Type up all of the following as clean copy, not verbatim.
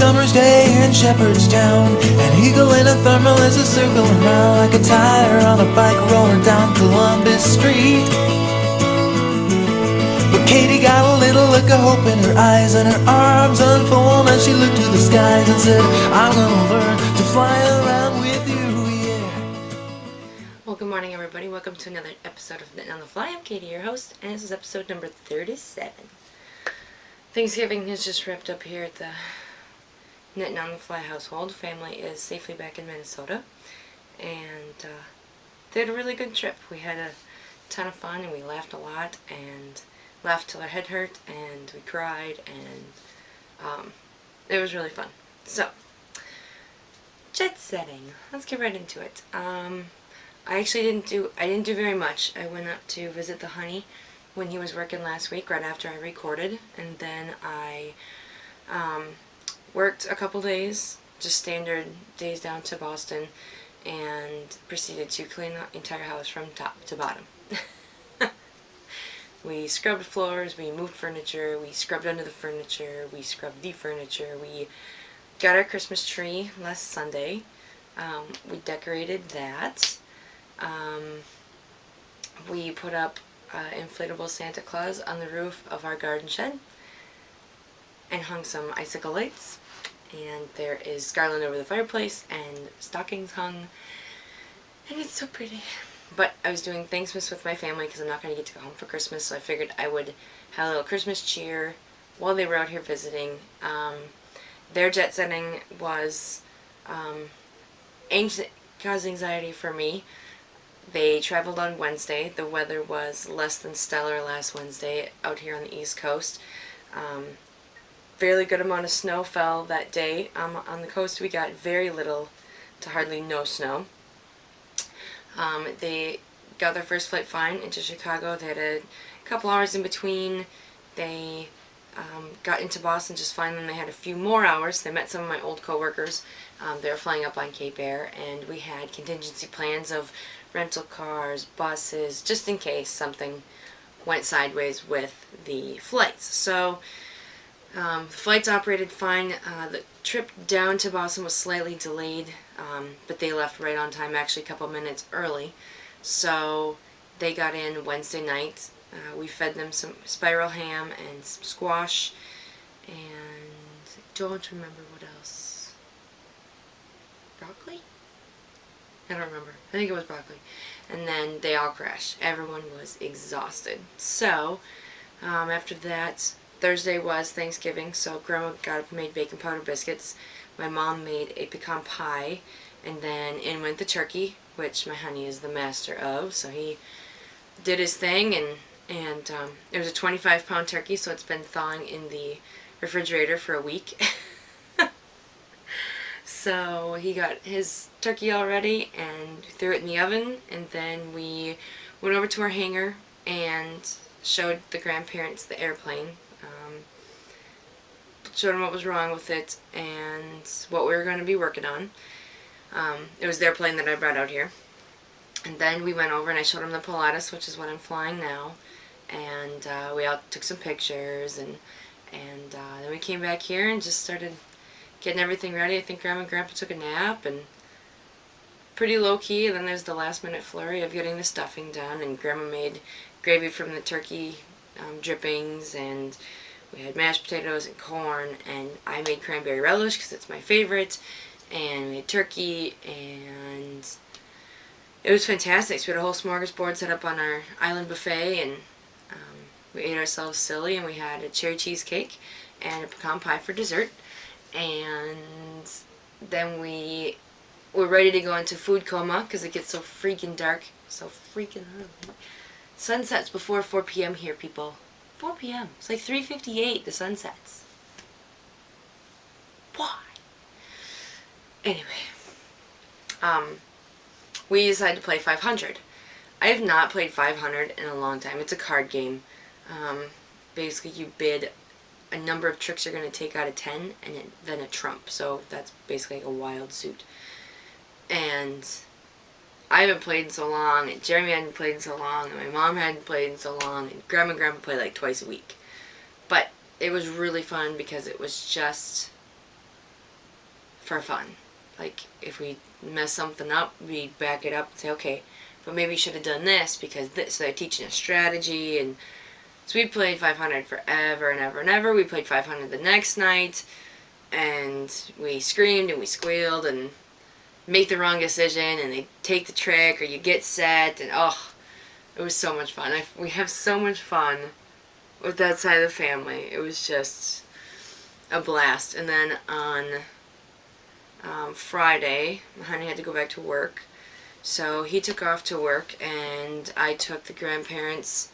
summer's day in Shepherdstown. An eagle in a thermal is a circling round like a tire on a bike rolling down Columbus Street. But Katie got a little look of hope in her eyes, and her arms unfolded as she looked to the skies and said, I'm gonna learn to fly around with you, yeah. Well, good morning, everybody. Welcome to another episode of Knitting on the Fly. I'm Katie, your host, and this is episode number 37. Thanksgiving has just wrapped up here at the Knitting on the Fly household. Family is safely back in Minnesota, and they had a really good trip. We had a ton of fun, and we laughed a lot, and laughed till our head hurt, and we cried, and it was really fun. So, jet setting. Let's get right into it. I actually didn't do very much. I went up to visit the honey when he was working last week, right after I recorded, and then I worked a couple days, just standard days down to Boston, and proceeded to clean the entire house from top to bottom. We scrubbed floors, we moved furniture, we scrubbed under the furniture, we scrubbed the furniture, we got our Christmas tree last Sunday. We decorated that. We put up inflatable Santa Claus on the roof of our garden shed and hung some icicle lights, and there is garland over the fireplace and stockings hung, and it's so pretty. But I was doing Thanksmas with my family because I'm not going to get to go home for Christmas, so I figured I would have a little Christmas cheer while they were out here visiting. Their jet setting was caused anxiety for me. They traveled on Wednesday. The weather was less than stellar last Wednesday out here on the East Coast. Fairly good amount of snow fell that day. On the coast we got very little to hardly no snow. They got their first flight fine into Chicago. They had a couple hours in between. They got into Boston just fine, and they had a few more hours. They met some of my old coworkers. They were flying up on Cape Air, and we had contingency plans of rental cars, buses, just in case something went sideways with the flights. So the flights operated fine. The trip down to Boston was slightly delayed, but they left right on time, actually a couple minutes early. So they got in Wednesday night. We fed them some spiral ham and some squash, and I don't remember what else. Broccoli? I don't remember. I think it was broccoli. And then they all crashed. Everyone was exhausted. So, after that, Thursday was Thanksgiving, so Grandma made bacon powder biscuits. My mom made a pecan pie, and then in went the turkey, which my honey is the master of. So he did his thing, and it was a 25-pound turkey, so it's been thawing in the refrigerator for a week. So he got his turkey all ready and threw it in the oven, and then we went over to our hangar and showed the grandparents the airplane. Showed them what was wrong with it and what we were going to be working on. It was their plane that I brought out here. And then we went over and I showed them the Pilatus, which is what I'm flying now. And we all took some pictures, and then we came back here and just started getting everything ready. I think Grandma and Grandpa took a nap, and pretty low-key. And then there's the last-minute flurry of getting the stuffing done, and Grandma made gravy from the turkey drippings, and we had mashed potatoes and corn, and I made cranberry relish because it's my favorite, and we had turkey, and it was fantastic. So we had a whole smorgasbord set up on our island buffet, and we ate ourselves silly, and we had a cherry cheesecake and a pecan pie for dessert. And then we were ready to go into food coma because it gets so freaking dark, so freaking early. Sunsets before 4 p.m. here, people. 4 p.m. It's like 3:58, the sun sets. Why? Anyway, we decided to play 500. I have not played 500 in a long time. It's a card game. Basically, you bid a number of tricks you're going to take out of 10, and then a trump. So that's basically like a wild suit. And I haven't played in so long, and Jeremy hadn't played in so long, and my mom hadn't played in so long, and Grandma and Grandpa play like twice a week. But it was really fun because it was just for fun. Like, if we mess something up, we back it up and say, okay, but maybe you should have done this because this. So they're teaching us strategy. And so we played 500 forever and ever and ever. We played 500 the next night, and we screamed and we squealed and make the wrong decision, and they take the trick, or you get set, and oh, it was so much fun. We have so much fun with that side of the family. It was just a blast. And then on Friday, my honey had to go back to work, so he took off to work, and I took the grandparents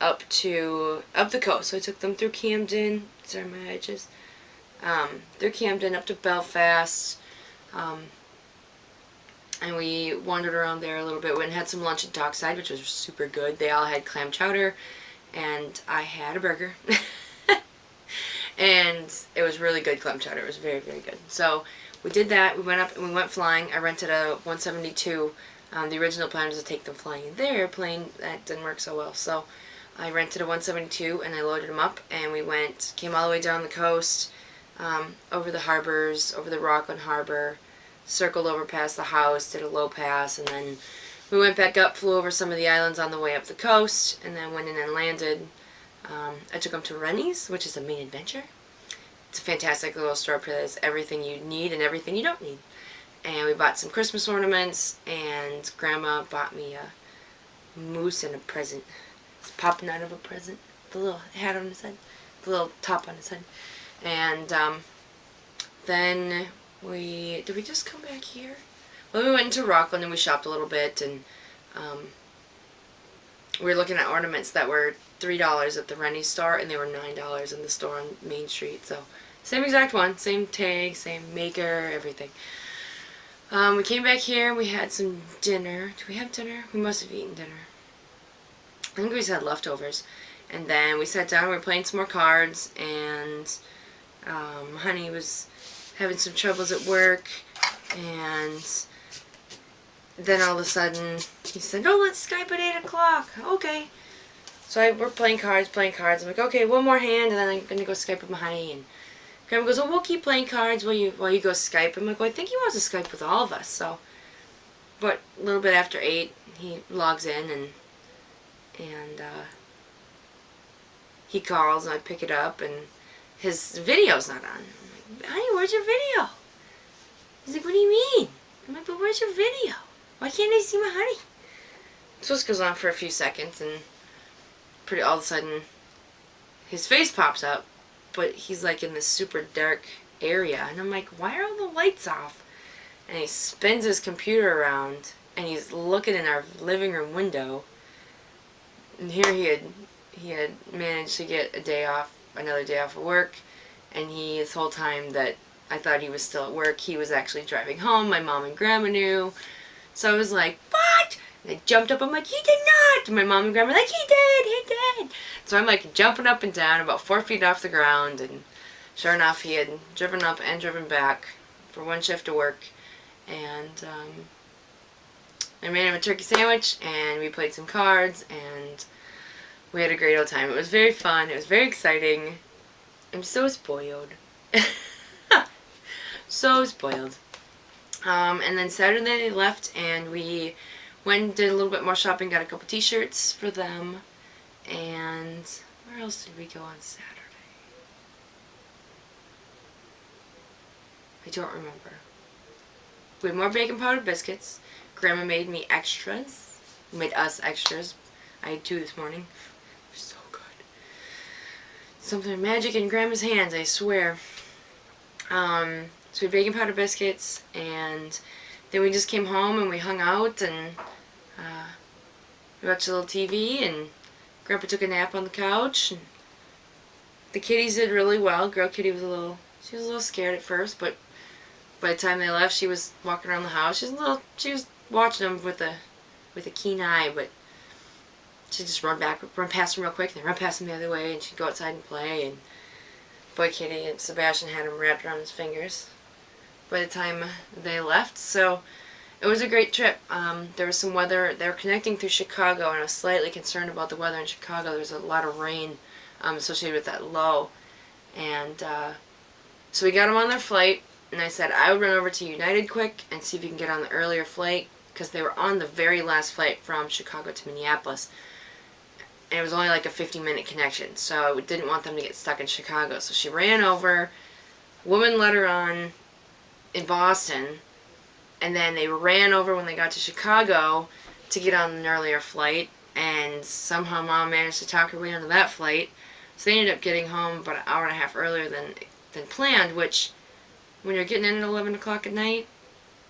up the coast. So I took them through Camden. Sorry, my edges. Through Camden up to Belfast. And we wandered around there a little bit. We went and had some lunch at Dockside, which was super good. They all had clam chowder, and I had a burger. And it was really good clam chowder. It was very, very good. So we did that. We went up and we went flying. I rented a 172. The original plan was to take them flying in their airplane. That didn't work so well. So I rented a 172 and I loaded them up, and we came all the way down the coast, over the harbors, over the Rockland Harbor, circled over past the house, did a low pass, and then we went back up, flew over some of the islands on the way up the coast, and then went in and landed. I took them to Rennie's, which is a main adventure. It's a fantastic little store that has everything you need and everything you don't need. And we bought some Christmas ornaments, and Grandma bought me a moose and a present. It's popping out of a present. The little hat on his head. The little top on his head. And then did we just come back here? Well, we went into Rockland and we shopped a little bit, and we were looking at ornaments that were $3 at the Rennie store, and they were $9 in the store on Main Street. So same exact one, same tag, same maker, everything. We came back here and we had some dinner. Did we have dinner? We must have eaten dinner. I think we just had leftovers. And then we sat down and we were playing some more cards, and honey was having some troubles at work, and then all of a sudden he said, oh, let's Skype at 8 o'clock. Okay. So we're playing cards. I'm like, okay, one more hand, and then I'm going to go Skype with my honey. And Grandma goes, oh, we'll keep playing cards while you go Skype. I'm like, well, I think he wants to Skype with all of us. So, but a little bit after 8, he logs in, and he calls, and I pick it up, and his video's not on. I'm like, honey, where's your video? He's like, what do you mean? I'm like, but where's your video? Why can't I see my honey? So this goes on for a few seconds, and all of a sudden, his face pops up, but he's like in this super dark area, and I'm like, why are all the lights off? And he spins his computer around, and he's looking in our living room window, and here he had managed to get another day off of work, and this whole time that I thought he was still at work, he was actually driving home. My mom and Grandma knew. So I was like, what? And I jumped up, I'm like, he did not! And my mom and Grandma were like, he did! So I'm like jumping up and down about 4 feet off the ground, and sure enough, he had driven up and driven back for one shift of work, and I made him a turkey sandwich, and we played some cards, and we had a great old time. It was very fun. It was very exciting. I'm so spoiled. So spoiled. And then Saturday they left, and we went and did a little bit more shopping, got a couple t-shirts for them, and where else did we go on Saturday? I don't remember. We had more baking powder biscuits. Grandma made me extras. Made us extras. I had 2 this morning. They're so good. Something magic in Grandma's hands, I swear. So we had baking powder biscuits, and then we just came home and we hung out, and we watched a little TV, and Grandpa took a nap on the couch, and the kitties did really well. Girl kitty was a little scared at first, but by the time they left, she was walking around the house. She was watching them with a keen eye, but she'd just run past them real quick, and then run past them the other way, and she'd go outside and play, and boy kitty and Sebastian had him wrapped around his fingers by the time they left. So it was a great trip. There was some weather. They were connecting through Chicago, and I was slightly concerned about the weather in Chicago. There was a lot of rain associated with that low, and so we got them on their flight. and I said I would run over to United quick and see if you can get on the earlier flight, because they were on the very last flight from Chicago to Minneapolis, and it was only like a 50-minute connection, so I didn't want them to get stuck in Chicago. So she ran over, woman let her on in Boston, and then they ran over when they got to Chicago to get on an earlier flight, and somehow Mom managed to talk her way onto that flight. So they ended up getting home about an hour and a half earlier than planned, which, when you're getting in at 11 o'clock at night,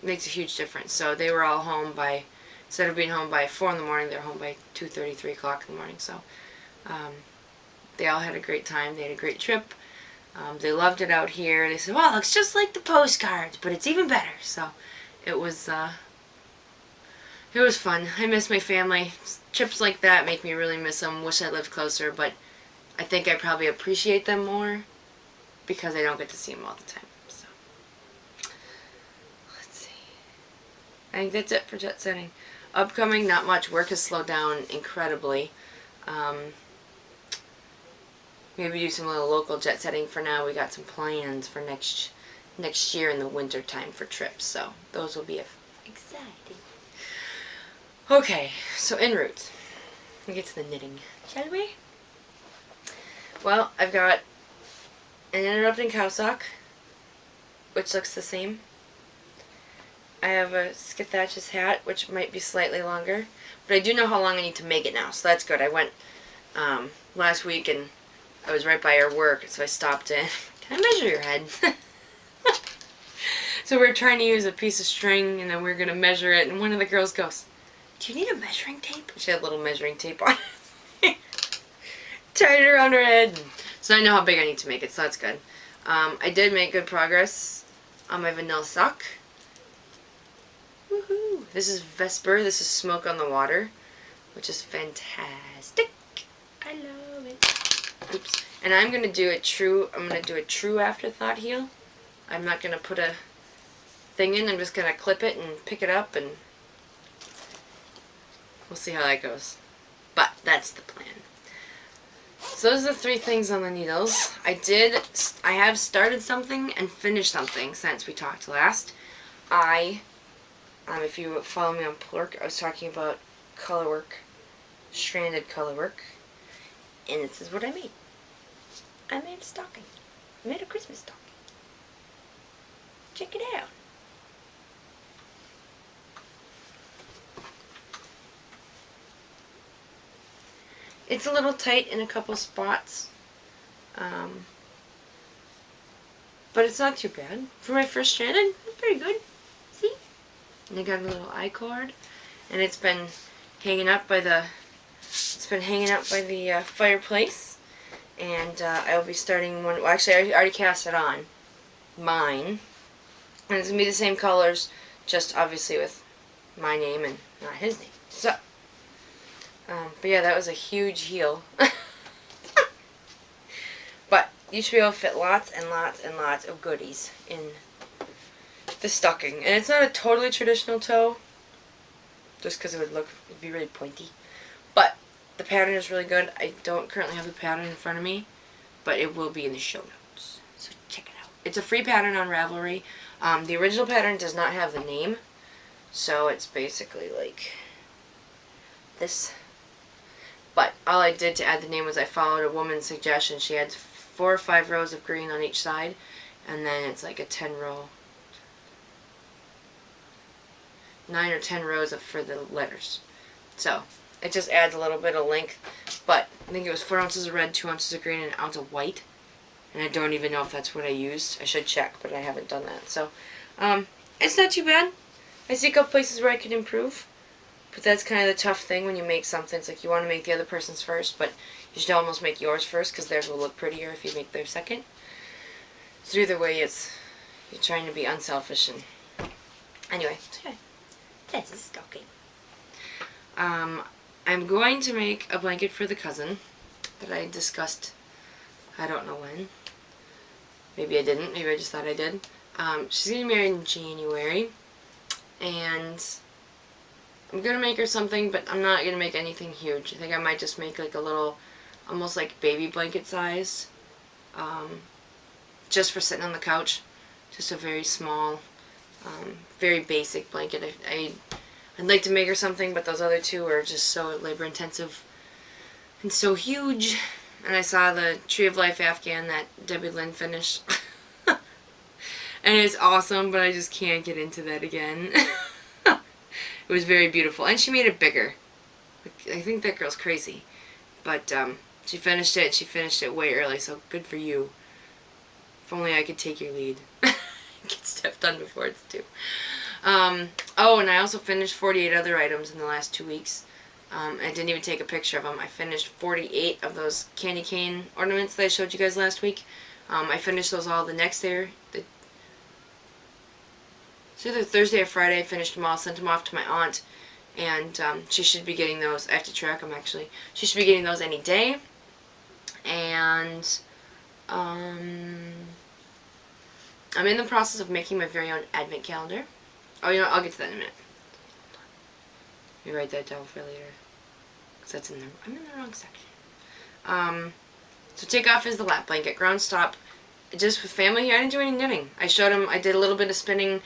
makes a huge difference. So they were all home by, instead of being home by 4 in the morning, they're home by 2:30, 3 o'clock in the morning. So they all had a great time. They had a great trip. They loved it out here. They said, "Well, it looks just like the postcards, but it's even better." So it was fun. I miss my family. Trips like that make me really miss them. Wish I lived closer, but I think I probably appreciate them more because I don't get to see them all the time. So let's see. I think that's it for jet setting. Upcoming, not much. Work has slowed down incredibly. Maybe do some little local jet setting for now. We got some plans for next year in the winter time for trips, so those will be exciting. Okay, so en route. We'll get to the knitting, shall we? Well, I've got an interrupting cow sock, which looks the same. I have a Skithach's hat, which might be slightly longer, but I do know how long I need to make it now, so that's good. I went last week, and I was right by her work, so I stopped in. Can I measure your head? So we were trying to use a piece of string, and then we were going to measure it, and one of the girls goes, "Do you need a measuring tape?" She had a little measuring tape on it. Tied it around her head. So I know how big I need to make it, so that's good. I did make good progress on my vanilla sock. Woohoo! This is Vesper. This is Smoke on the Water, which is fantastic. I love it. Oops. And I'm gonna do a true afterthought heel. I'm not gonna put a thing in. I'm just gonna clip it and pick it up, and we'll see how that goes. But that's the plan. So those are the 3 things on the needles. I have started something and finished something since we talked last. If you follow me on Plurk, I was talking about colorwork, stranded colorwork, and this is what I made. I made a stocking. I made a Christmas stocking. Check it out. It's a little tight in a couple spots, but it's not too bad. For my first stranded, it's pretty good. See? And I got a little I-cord, and it's been hanging up by the fireplace, and I'll be starting one. Well, actually, I already cast it on mine, and it's gonna be the same colors, just obviously with my name and not his name. So. But yeah, that was a huge heel. But you should be able to fit lots and lots and lots of goodies in the stocking. And it's not a totally traditional toe, just because it'd be really pointy. But the pattern is really good. I don't currently have the pattern in front of me, but it will be in the show notes. So check it out. It's a free pattern on Ravelry. The original pattern does not have the name, so it's basically like this. But all I did to add the name was I followed a woman's suggestion. She had 4 or 5 rows of green on each side, and then it's like a 9 or 10 rows for the letters. So it just adds a little bit of length. But I think it was 4 ounces of red, 2 ounces of green, and 1 ounce of white. And I don't even know if that's what I used. I should check, but I haven't done that. So it's not too bad. I see a couple places where I could improve. But that's kind of the tough thing when you make something. It's like you want to make the other person's first, but you should almost make yours first because theirs will look prettier if you make theirs second. So either way, you're trying to be unselfish. And anyway, that's a stocking. I'm going to make a blanket for the cousin that I discussed. I don't know when. Maybe I didn't. Maybe I just thought I did. She's getting married in January, and I'm going to make her something, but I'm not going to make anything huge. I think I might just make like a little, almost like baby blanket size, just for sitting on the couch. just a very small, very basic blanket. I'd like to make her something, but those other two are just so labor intensive and so huge. And I saw the Tree of Life Afghan that Debbie Lynn finished. And it's awesome, but I just can't get into that again. It was very beautiful. And she made it bigger. I think that girl's crazy. But she finished it. She finished it way early, so good for you. If only I could take your lead. Get stuff done before it's due. Oh, and I also finished 48 other items in the last 2 weeks. I didn't even take a picture of them. I finished 48 of those candy cane ornaments that I showed you guys last week. I finished those all the next day. It's either Thursday or Friday. I finished them all, sent them off to my aunt, and she should be getting those. I have to track them, actually. She should be getting those any day. And I'm in the process of making my very own advent calendar. Oh, you know, I'll get to that in a minute. Let me write that down for later, because that's in the, I'm in the wrong section. So take off is the lap blanket. Ground stop, just with family here. I didn't do any knitting. I showed him, I did a little bit of spinning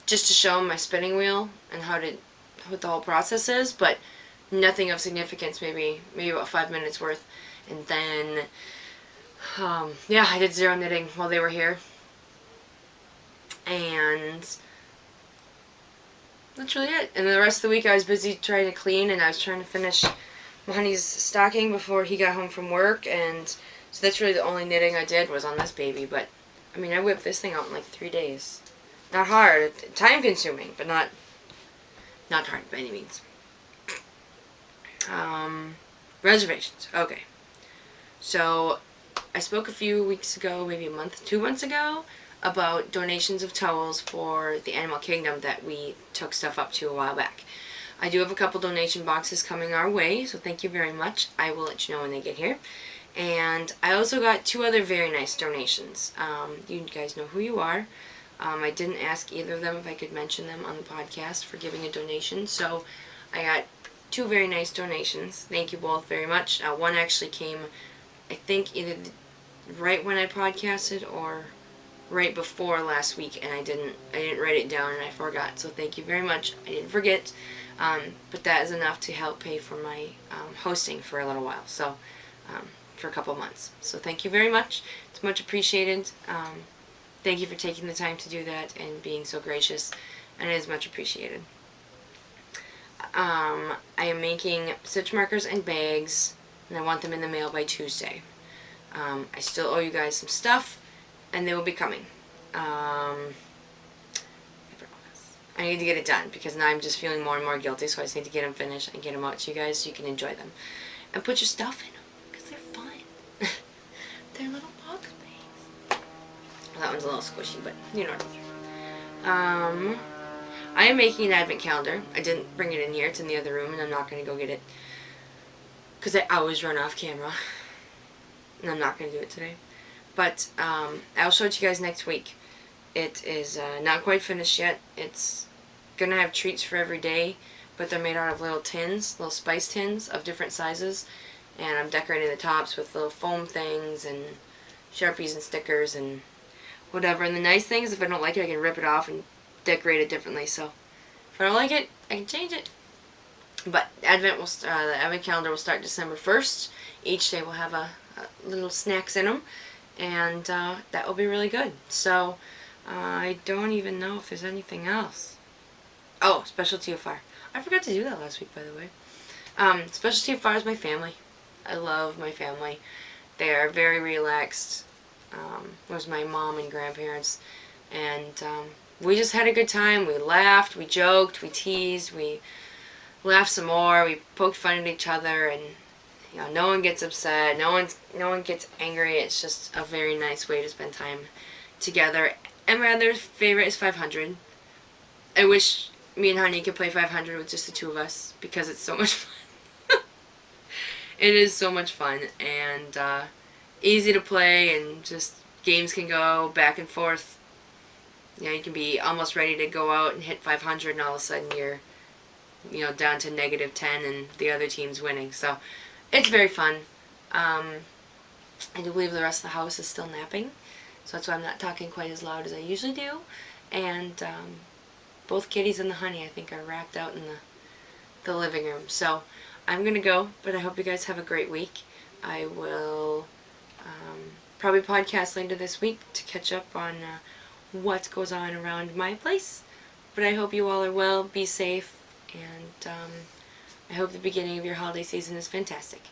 just to show him my spinning wheel and what the whole process is, but nothing of significance, maybe about 5 minutes worth. And then, yeah, I did zero knitting while they were here. And that's really it. And the rest of the week I was busy trying to clean, and I was trying to finish my honey's stocking before he got home from work, and so that's really the only knitting I did was on this baby. But I mean, I whipped this thing out in like 3 days. Not hard, time consuming, but not hard by any means. Reservations. Okay. So I spoke a few weeks ago, maybe a month, 2 months ago, about donations of towels for the Animal Kingdom that we took stuff up to a while back. I do have a couple donation boxes coming our way, so thank you very much. I will let you know when they get here. And I also got 2 other very nice donations. You guys know who you are. I didn't ask either of them if I could mention them on the podcast for giving a donation, so I got 2 very nice donations. Thank you both very much. One actually came, I think, either right when I podcasted or right before last week, and I didn't write it down and I forgot. So thank you very much. I didn't forget, but that is enough to help pay for my hosting for a little while. So for a couple months. So thank you very much. It's much appreciated. Thank you for taking the time to do that and being so gracious, and it is much appreciated. I am making stitch markers and bags, and I want them in the mail by Tuesday. I still owe you guys some stuff, and they will be coming. I need to get it done, because now I'm just feeling more and more guilty, so I just need to get them finished and get them out to you guys so you can enjoy them. And put your stuff in them, because they're fun. They're little box bags. Well, that one's a little squishy, but you know what I mean. I am making an advent calendar. I didn't bring it in here. It's in the other room, and I'm not going to go get it, because I always run off camera. And I'm not going to do it today. But I'll show it to you guys next week. It is not quite finished yet. It's going to have treats for every day, but they're made out of little tins, little spice tins of different sizes. And I'm decorating the tops with little foam things and Sharpies and stickers and whatever. And the nice thing is, if I don't like it, I can rip it off and decorate it differently. So if I don't like it, I can change it. But the Advent calendar will start December 1st. Each day will have a little snacks in them, and that will be really good. So I don't even know if there's anything else. Oh, specialty of fire. I forgot to do that last week, by the way. Specialty of fire is my family. I love my family. They are very relaxed. It was my mom and grandparents, and we just had a good time. We laughed, we joked, we teased, we laughed some more, we poked fun at each other, and you know, no one gets upset, no one gets angry. It's just a very nice way to spend time together. And my other favorite is 500. I wish me and Honey could play 500 with just the 2 of us, because it's so much fun. It is so much fun, and easy to play, and just games can go back and forth. You know, you can be almost ready to go out and hit 500, and all of a sudden you're, you know, down to -10 and the other team's winning. So it's very fun. I do believe the rest of the house is still napping, so that's why I'm not talking quite as loud as I usually do. And both kitties and the honey, I think, are wrapped out in the living room. So I'm going to go, but I hope you guys have a great week. I will probably podcast later this week to catch up on what goes on around my place. But I hope you all are well, be safe, and I hope the beginning of your holiday season is fantastic.